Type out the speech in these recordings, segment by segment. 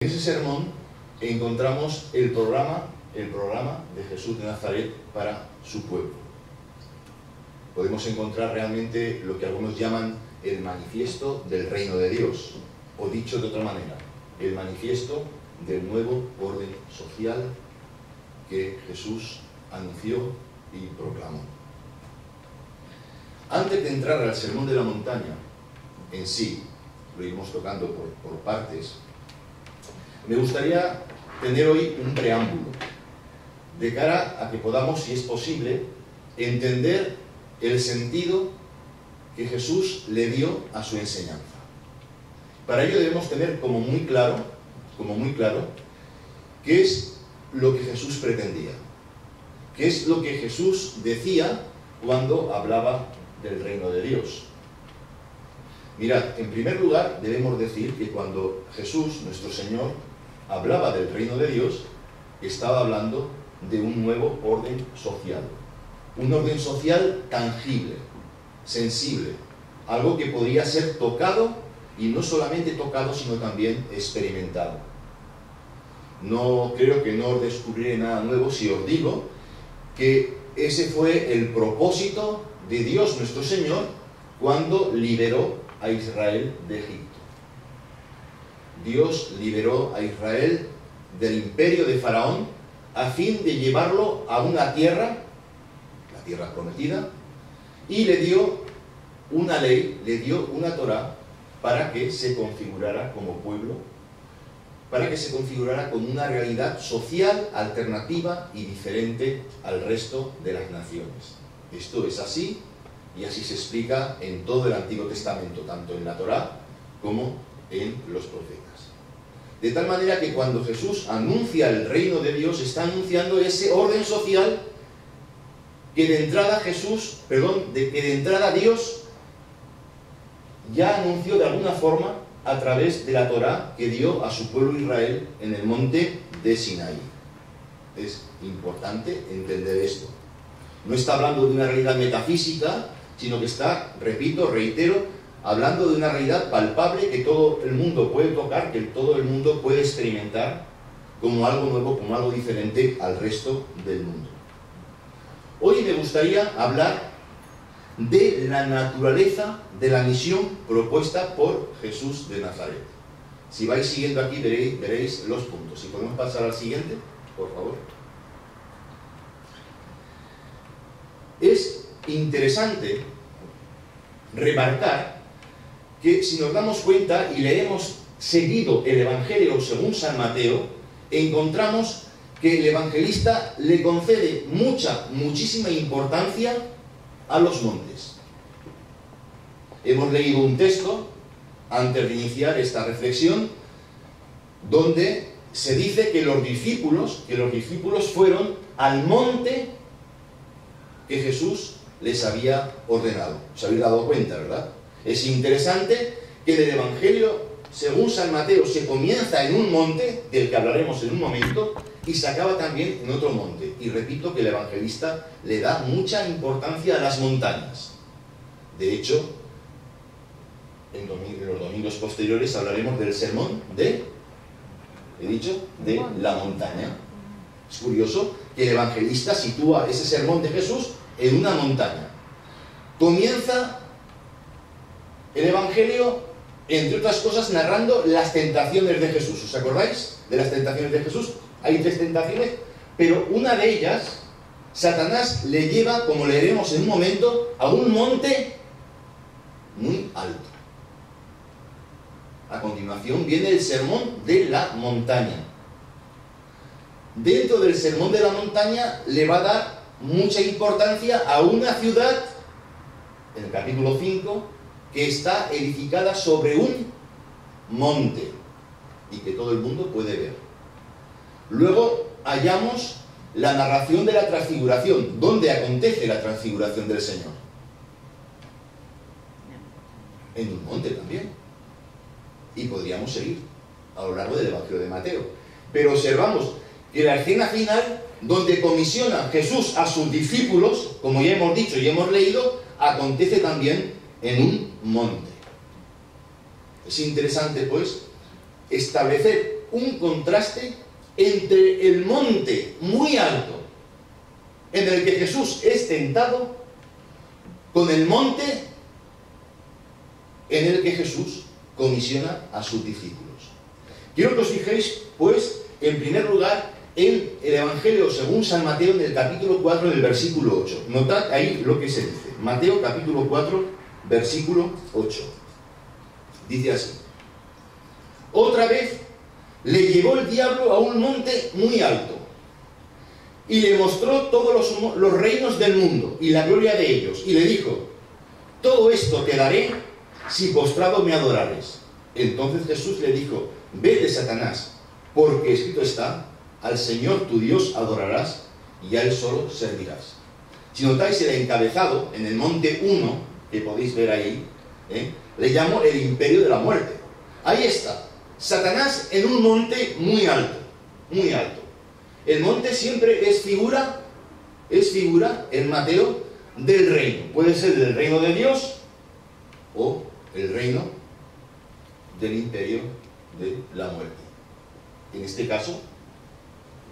En ese sermón encontramos el programa de Jesús de Nazaret para su pueblo. Podemos encontrar realmente lo que algunos llaman el manifiesto del reino de Dios, o dicho de otra manera, el manifiesto del nuevo orden social que Jesús anunció y proclamó. Antes de entrar al sermón de la montaña en sí, lo iremos tocando por partes, me gustaría tener hoy un preámbulo de cara a que podamos, si es posible, entender el sentido que Jesús le dio a su enseñanza. Para ello debemos tener como muy claro qué es lo que Jesús pretendía, qué es lo que Jesús decía cuando hablaba del reino de Dios. Mirad, en primer lugar debemos decir que cuando Jesús, nuestro Señor, hablaba del reino de Dios, estaba hablando de un nuevo orden social. Un orden social tangible, sensible, algo que podría ser tocado, y no solamente tocado, sino también experimentado. No creo que no os descubriré nada nuevo si os digo que ese fue el propósito de Dios nuestro Señor cuando liberó a Israel de Egipto. Dios liberó a Israel del imperio de Faraón a fin de llevarlo a una tierra, la tierra prometida, y le dio una ley, le dio una Torá para que se configurara como pueblo, para que se configurara con una realidad social alternativa y diferente al resto de las naciones. Esto es así, y así se explica en todo el Antiguo Testamento, tanto en la Torá como en los profetas. De tal manera que cuando Jesús anuncia el reino de Dios, está anunciando ese orden social que de entrada de entrada Dios ya anunció de alguna forma a través de la Torá que dio a su pueblo Israel en el monte de Sinaí. Es importante entender esto. No está hablando de una realidad metafísica, sino que está, repito, reitero, hablando de una realidad palpable que todo el mundo puede tocar, que todo el mundo puede experimentar como algo nuevo, como algo diferente al resto del mundo. Hoy me gustaría hablar de la naturaleza de la misión propuesta por Jesús de Nazaret. Si vais siguiendo aquí veréis los puntos. Si podemos pasar al siguiente, por favor. Es interesante remarcar que si nos damos cuenta y leemos seguido el Evangelio según San Mateo, encontramos que el evangelista le concede muchísima importancia a los montes. Hemos leído un texto antes de iniciar esta reflexión donde se dice que los discípulos fueron al monte que Jesús les había ordenado. ¿Os habéis dado cuenta, verdad? Es interesante que el Evangelio según San Mateo se comienza en un monte, del que hablaremos en un momento, y se acaba también en otro monte. Y repito que el evangelista le da mucha importancia a las montañas. De hecho, en los domingos posteriores hablaremos del sermón de la montaña. Es curioso que el evangelista sitúa ese sermón de Jesús en una montaña. Comienza el evangelio, entre otras cosas, narrando las tentaciones de Jesús. ¿Os acordáis de las tentaciones de Jesús? Hay 3 tentaciones, pero una de ellas, Satanás le lleva, como leeremos en un momento, a un monte muy alto. A continuación viene el sermón de la montaña. Dentro del sermón de la montaña le va a dar mucha importancia a una ciudad, en el capítulo 5, que está edificada sobre un monte y que todo el mundo puede ver. Luego hallamos la narración de la transfiguración. ¿Dónde acontece la transfiguración del Señor? En un monte también. Y podríamos seguir a lo largo del Evangelio de Mateo. Pero observamos que la escena final, donde comisiona Jesús a sus discípulos, como ya hemos dicho y hemos leído, acontece también en un monte. Es interesante, pues, establecer un contraste entre el monte muy alto en el que Jesús es tentado con el monte en el que Jesús comisiona a sus discípulos. Quiero que os fijéis, pues, en primer lugar, en el Evangelio según San Mateo, en el capítulo 4, del versículo 8. Notad ahí lo que se dice. Mateo, capítulo 4, versículo 8. Dice así: otra vez le llevó el diablo a un monte muy alto y le mostró todos los reinos del mundo y la gloria de ellos, y le dijo: todo esto te daré si postrado me adorares. Entonces Jesús le dijo: vete, Satanás, porque escrito está: al Señor tu Dios adorarás y a Él solo servirás. Si notáis el encabezado en el monte 1, que podéis ver ahí, le llamo el imperio de la muerte. Ahí está, Satanás en un monte muy alto, muy alto. El monte siempre es figura en Mateo del reino. Puede ser del reino de Dios o el reino del imperio de la muerte. En este caso,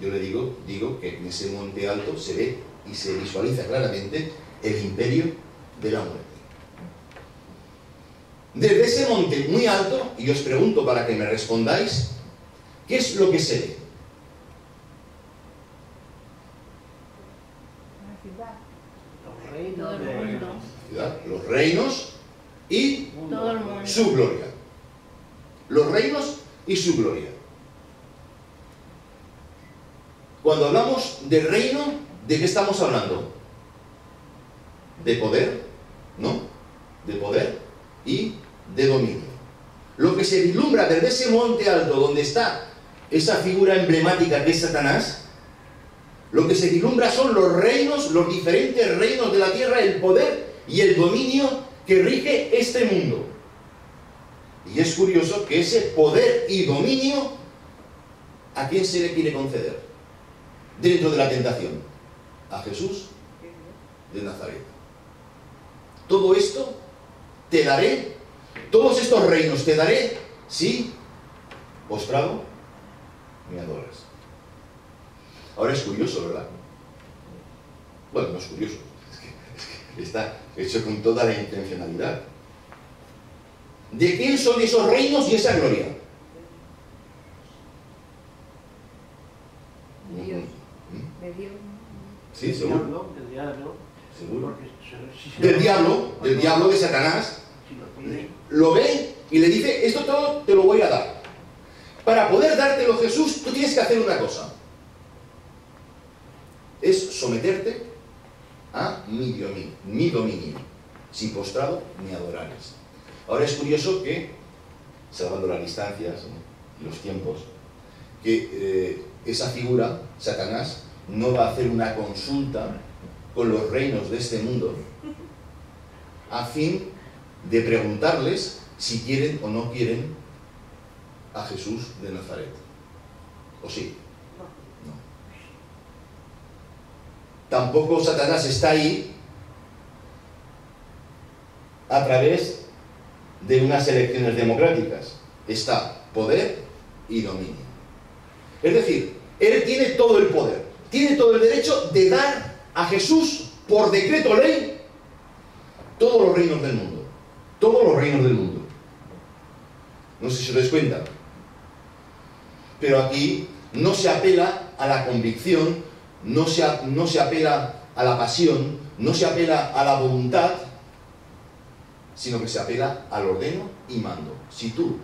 yo le digo que en ese monte alto se ve y se visualiza claramente el imperio de la muerte. Desde ese monte muy alto, y os pregunto para que me respondáis, ¿qué es lo que se ve? Los reinos y su gloria. Los reinos y su gloria. Cuando hablamos de reino, ¿de qué estamos hablando? De poder, ¿no? De poder y de dominio. Lo que se vislumbra desde ese monte alto donde está esa figura emblemática que es Satanás, lo que se vislumbra son los reinos, los diferentes reinos de la tierra, el poder y el dominio que rige este mundo. Y es curioso que ese poder y dominio, ¿a quién se le quiere conceder dentro de la tentación? A Jesús de Nazaret. Todo esto te daré, todos estos reinos te daré, si postrado me adoras. Ahora es curioso, ¿verdad? Bueno, no es curioso, es que está hecho con toda la intencionalidad. ¿De quién son esos reinos y esa gloria? Dios. De Dios. Sí, seguro. Del diablo. Seguro. Del diablo, de Satanás. Lo ve y le dice: esto todo te lo voy a dar. Para poder dártelo, Jesús, tú tienes que hacer una cosa. Es someterte a mi dominio. Si postrado me adorares. Ahora es curioso que, salvando las distancias y los tiempos, que esa figura, Satanás, no va a hacer una consulta con los reinos de este mundo a fin de preguntarles si quieren o no quieren a Jesús de Nazaret. ¿O sí? No. Tampoco Satanás está ahí a través de unas elecciones democráticas. Está poder y dominio. Es decir, él tiene todo el poder, tiene todo el derecho de dar a Jesús por decreto ley todos los reinos del mundo. Todos los reinos del mundo. No sé si os dais cuenta. Pero aquí no se apela a la convicción, no se apela a la pasión, no se apela a la voluntad, sino que se apela al ordeno y mando. Si tú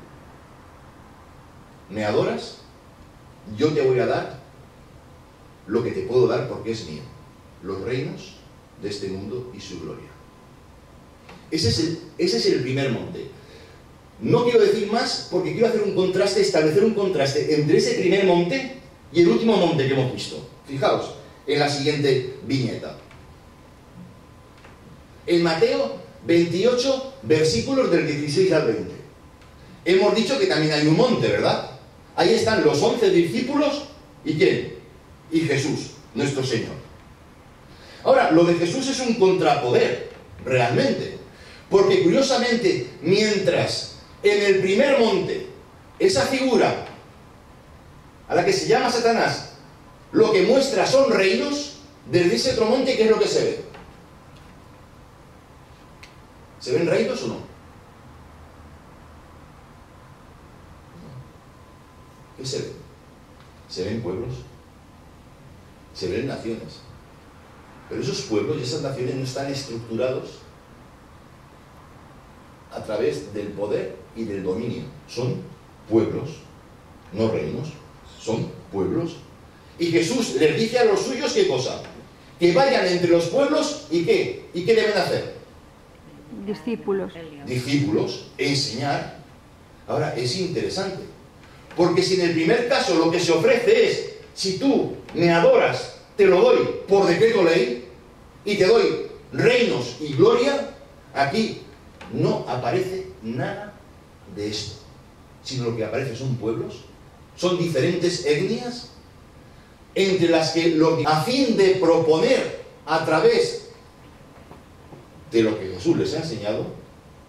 me adoras, yo te voy a dar lo que te puedo dar porque es mío: los reinos de este mundo y su gloria. Ese es el primer monte. No quiero decir más porque quiero hacer un contraste, establecer un contraste entre ese primer monte y el último monte que hemos visto. Fijaos en la siguiente viñeta. En Mateo 28, versículos del 16 al 20. Hemos dicho que también hay un monte, ¿verdad? Ahí están los 11 discípulos. ¿Y quién? Y Jesús, nuestro Señor. Ahora, lo de Jesús es un contrapoder, realmente. Porque curiosamente, mientras en el primer monte esa figura a la que se llama Satanás, lo que muestra son reinos, desde ese otro monte, ¿qué es lo que se ve? ¿Se ven reinos o no? ¿Qué se ve? Se ven pueblos, se ven naciones. Pero esos pueblos y esas naciones no están estructurados a través del poder y del dominio. Son pueblos, no reinos, son pueblos. Y Jesús les dice a los suyos, ¿qué cosa? Que vayan entre los pueblos y ¿qué? ¿Y qué deben hacer? Discípulos. Discípulos, enseñar. Ahora, es interesante, porque si en el primer caso lo que se ofrece es, si tú me adoras, te lo doy por decreto ley, y te doy reinos y gloria, aquí no aparece nada de esto, sino lo que aparece son pueblos, son diferentes etnias, entre las que, a fin de proponer a través de lo que Jesús les ha enseñado,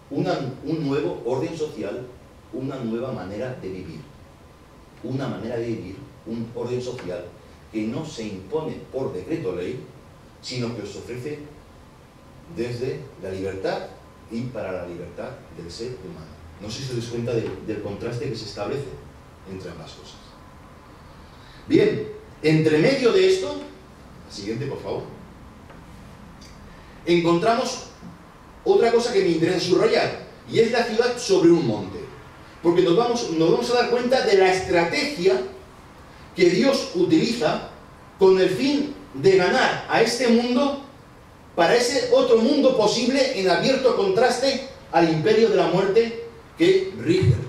un nuevo orden social, una nueva manera de vivir. Una manera de vivir, un orden social que no se impone por decreto ley, sino que os ofrece desde la libertad y para la libertad del ser humano. No sé si os dais cuenta del contraste que se establece entre ambas cosas. Bien, entre medio de esto, la siguiente por favor, encontramos otra cosa que me interesa subrayar, y es la ciudad sobre un monte. Porque nos vamos a dar cuenta de la estrategia que Dios utiliza con el fin de ganar a este mundo para ese otro mundo posible en abierto contraste al imperio de la muerte que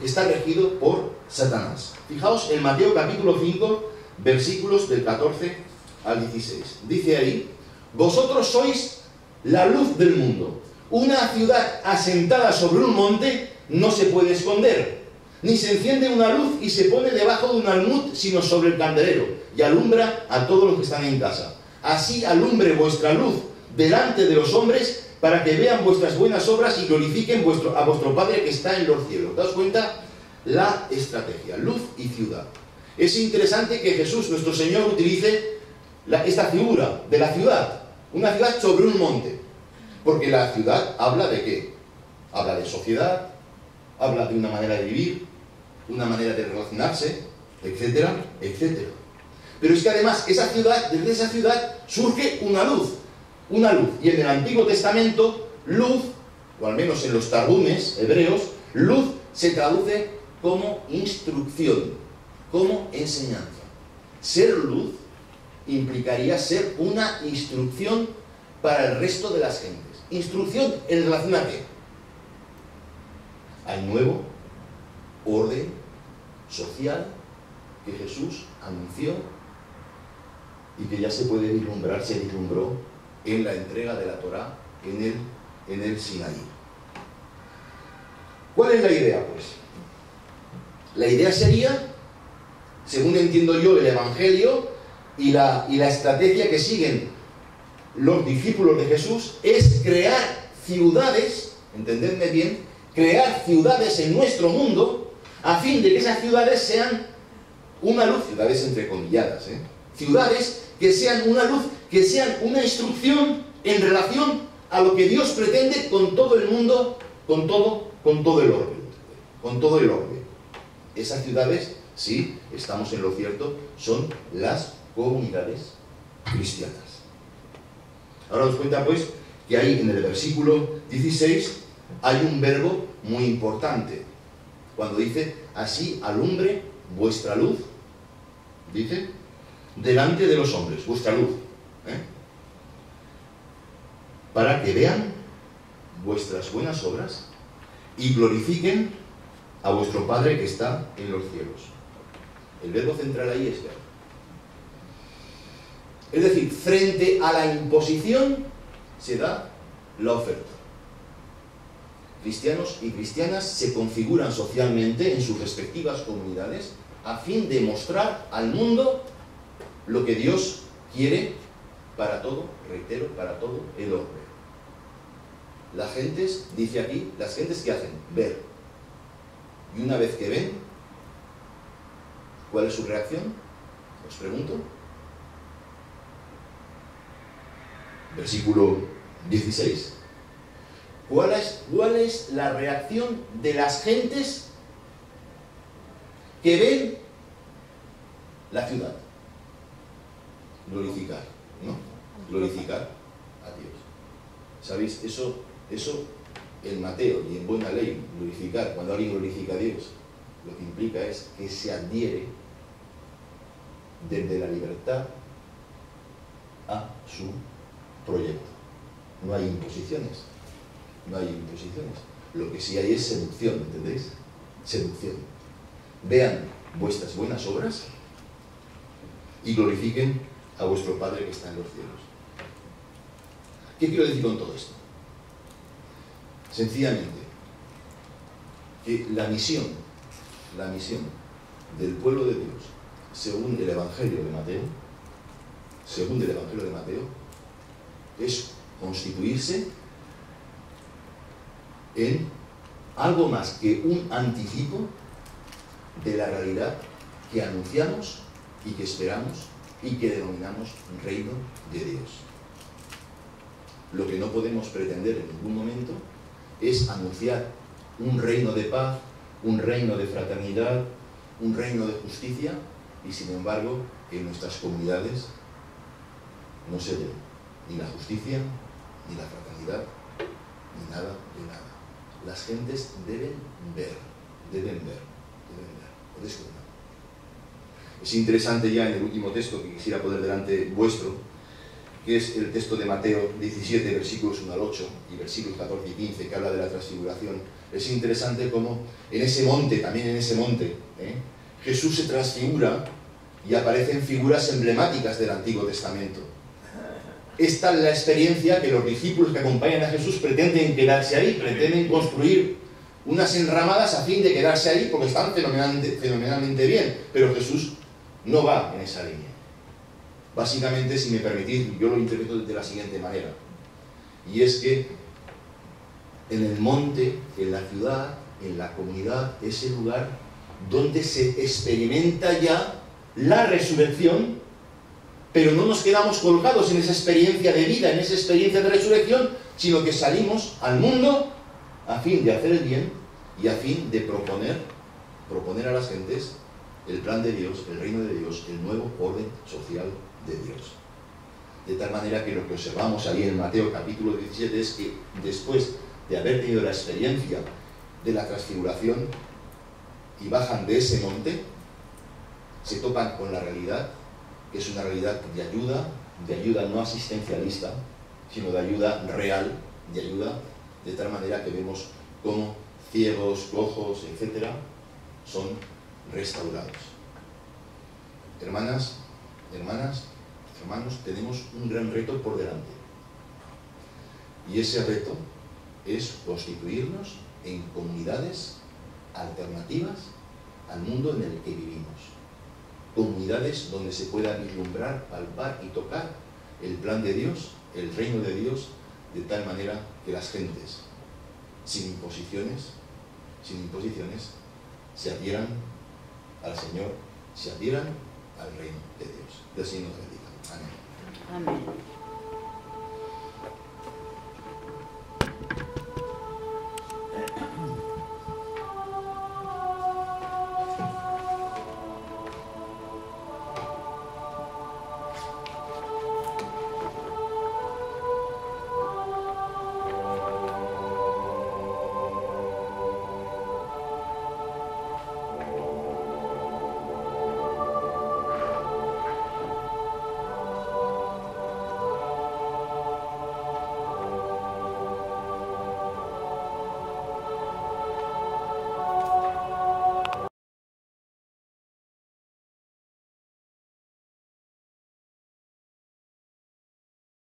está regido por Satanás. Fijaos en Mateo capítulo 5, versículos del 14 al 16. Dice ahí: vosotros sois la luz del mundo. Una ciudad asentada sobre un monte no se puede esconder, ni se enciende una luz y se pone debajo de un almud, sino sobre el candelero, y alumbra a todos los que están en casa. Así alumbre vuestra luz delante de los hombres, para que vean vuestras buenas obras y glorifiquen a vuestro Padre que está en los cielos. ¿Te das cuenta? La estrategia, luz y ciudad. Es interesante que Jesús, nuestro Señor, utilice esta figura de la ciudad, una ciudad sobre un monte, porque la ciudad habla de ¿qué? Habla de sociedad, habla de una manera de vivir, una manera de relacionarse, etcétera, etcétera. Pero es que además desde esa ciudad surge una luz. Y en el Antiguo Testamento, luz, o al menos en los targumes hebreos, luz se traduce como instrucción, como enseñanza. Ser luz implicaría ser una instrucción para el resto de las gentes. Instrucción en relación a ¿qué? Al nuevo orden social que Jesús anunció y que ya se puede vislumbrar, se vislumbró en la entrega de la Torá en el Sinaí. ¿Cuál es la idea, pues? La idea sería, según entiendo yo el Evangelio y la estrategia que siguen los discípulos de Jesús, es crear ciudades, entendedme bien, crear ciudades en nuestro mundo, a fin de que esas ciudades sean una luz, ciudades entrecomilladas, ciudades que sean una luz, que sean una instrucción en relación a lo que Dios pretende con todo el mundo, con todo el orden. Esas ciudades, sí, estamos en lo cierto, son las comunidades cristianas. Ahora os cuenta pues que ahí en el versículo 16 hay un verbo muy importante. Cuando dice, así alumbre vuestra luz, dice, delante de los hombres, vuestra luz, para que vean vuestras buenas obras y glorifiquen a vuestro Padre que está en los cielos. El verbo central ahí es ver. Es decir, frente a la imposición se da la oferta. Cristianos y cristianas se configuran socialmente en sus respectivas comunidades a fin de mostrar al mundo lo que Dios quiere para todo, reitero, para todo el hombre. Las gentes, dice aquí, las gentes que hacen, ver. Y una vez que ven, ¿cuál es su reacción? Os pregunto. Versículo 16. ¿Cuál es la reacción de las gentes que ven la ciudad? Glorificar, ¿no? Glorificar a Dios. ¿Sabéis? Eso en Mateo y en buena ley, glorificar, cuando alguien glorifica a Dios, lo que implica es que se adhiere desde la libertad a su proyecto. No hay imposiciones. No hay imposiciones. Lo que sí hay es seducción, ¿entendéis? Seducción. Vean vuestras buenas obras y glorifiquen a vuestro Padre que está en los cielos. ¿Qué quiero decir con todo esto? Sencillamente, que la misión del pueblo de Dios, según el Evangelio de Mateo, es constituirse en algo más que un anticipo de la realidad que anunciamos y que esperamos y que denominamos reino de Dios. Lo que no podemos pretender en ningún momento es anunciar un reino de paz, un reino de fraternidad, un reino de justicia, y sin embargo en nuestras comunidades no se ve ni la justicia, ni la fraternidad, ni nada de nada. Las gentes deben ver. ¿Podéis contar? Es interesante ya en el último texto que quisiera poner delante vuestro, que es el texto de Mateo 17, versículos 1 al 8 y versículos 14 y 15, que habla de la transfiguración. Es interesante cómo en ese monte, Jesús se transfigura y aparecen figuras emblemáticas del Antiguo Testamento. Esta es la experiencia que los discípulos que acompañan a Jesús pretenden quedarse ahí, pretenden construir unas enramadas a fin de quedarse ahí porque están fenomenalmente bien, pero Jesús no va en esa línea. Básicamente, si me permitís, yo lo interpreto de la siguiente manera, y es que en el monte, en la ciudad, en la comunidad, es el lugar donde se experimenta ya la resurrección, pero no nos quedamos colgados en esa experiencia de vida, en esa experiencia de resurrección, sino que salimos al mundo a fin de hacer el bien y a fin de proponer a las gentes el plan de Dios, el reino de Dios, el nuevo orden social de Dios. De tal manera que lo que observamos ahí en Mateo capítulo 17 es que después de haber tenido la experiencia de la transfiguración y bajan de ese monte, se topan con la realidad, que es una realidad de ayuda no asistencialista, sino de ayuda real, de ayuda de tal manera que vemos cómo ciegos, cojos, etcétera, son restaurados. Hermanas, hermanos, tenemos un gran reto por delante. Y ese reto es constituirnos en comunidades alternativas al mundo en el que vivimos. Comunidades donde se pueda vislumbrar, palpar y tocar el plan de Dios, el reino de Dios, de tal manera que las gentes, sin imposiciones, se adhieran al Señor, se adhieran al reino de Dios. Que el Señor nos bendiga. Amén. Amén.